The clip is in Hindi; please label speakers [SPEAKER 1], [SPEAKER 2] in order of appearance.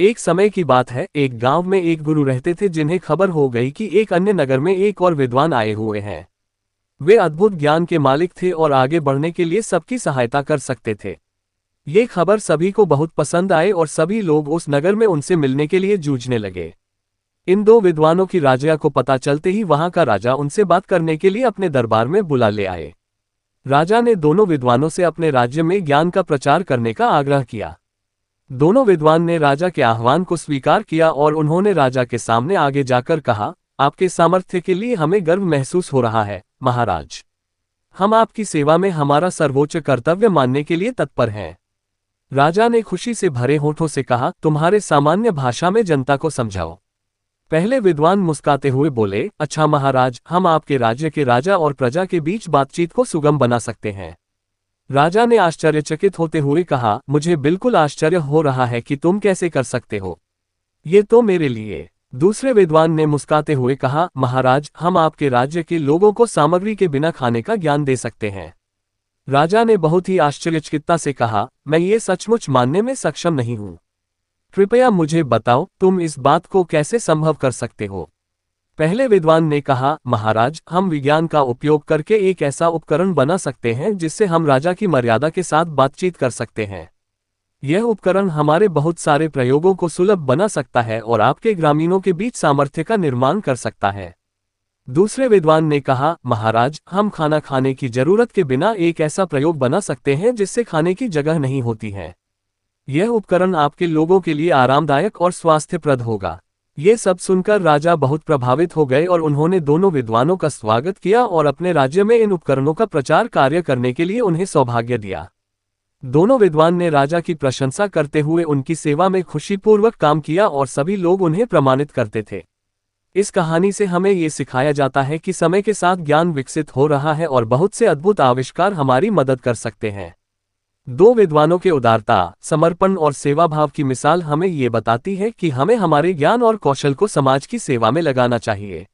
[SPEAKER 1] एक समय की बात है, एक गांव में एक गुरु रहते थे जिन्हें खबर हो गई कि एक अन्य नगर में एक और विद्वान आए हुए हैं। वे अद्भुत ज्ञान के मालिक थे और आगे बढ़ने के लिए सबकी सहायता कर सकते थे। ये खबर सभी को बहुत पसंद आए और सभी लोग उस नगर में उनसे मिलने के लिए जूझने लगे। इन दो विद्वानों की राजा को पता चलते ही वहां का राजा उनसे बात करने के लिए अपने दरबार में बुला ले आए। राजा ने दोनों विद्वानों से अपने राज्य में ज्ञान का प्रचार करने का आग्रह किया। दोनों विद्वान ने राजा के आह्वान को स्वीकार किया और उन्होंने राजा के सामने आगे जाकर कहा, आपके सामर्थ्य के लिए हमें गर्व महसूस हो रहा है, महाराज। हम आपकी सेवा में हमारा सर्वोच्च कर्तव्य मानने के लिए तत्पर हैं। राजा ने खुशी से भरे होठों से कहा, तुम्हारे सामान्य भाषा में जनता को समझाओ। पहले विद्वान मुस्कुराते हुए बोले, अच्छा महाराज, हम आपके राज्य के राजा और प्रजा के बीच बातचीत को सुगम बना सकते हैं। राजा ने आश्चर्यचकित होते हुए कहा, मुझे बिल्कुल आश्चर्य हो रहा है कि तुम कैसे कर सकते हो। ये तो मेरे लिए। दूसरे विद्वान ने मुस्कुराते हुए कहा, महाराज, हम आपके राज्य के लोगों को सामग्री के बिना खाने का ज्ञान दे सकते हैं। राजा ने बहुत ही आश्चर्यचकितता से कहा, मैं ये सचमुच मानने में सक्षम नहीं हूं। कृपया मुझे बताओ, तुम इस बात को कैसे संभव कर सकते हो। पहले विद्वान ने कहा, महाराज, हम विज्ञान का उपयोग करके एक ऐसा उपकरण बना सकते हैं जिससे हम राजा की मर्यादा के साथ बातचीत कर सकते हैं। यह उपकरण हमारे बहुत सारे प्रयोगों को सुलभ बना सकता है और आपके ग्रामीणों के बीच सामर्थ्य का निर्माण कर सकता है। दूसरे विद्वान ने कहा, महाराज, हम खाना खाने की जरूरत के बिना एक ऐसा प्रयोग बना सकते हैं जिससे खाने की जगह नहीं होती है। यह उपकरण आपके लोगों के लिए आरामदायक और स्वास्थ्यप्रद होगा। ये सब सुनकर राजा बहुत प्रभावित हो गए और उन्होंने दोनों विद्वानों का स्वागत किया और अपने राज्य में इन उपकरणों का प्रचार कार्य करने के लिए उन्हें सौभाग्य दिया। दोनों विद्वान ने राजा की प्रशंसा करते हुए उनकी सेवा में खुशीपूर्वक काम किया और सभी लोग उन्हें प्रमाणित करते थे। इस कहानी से हमें ये सिखाया जाता है कि समय के साथ ज्ञान विकसित हो रहा है और बहुत से अद्भुत आविष्कार हमारी मदद कर सकते हैं। दो विद्वानों के उदारता, समर्पण और सेवाभाव की मिसाल हमें ये बताती है कि हमें हमारे ज्ञान और कौशल को समाज की सेवा में लगाना चाहिए।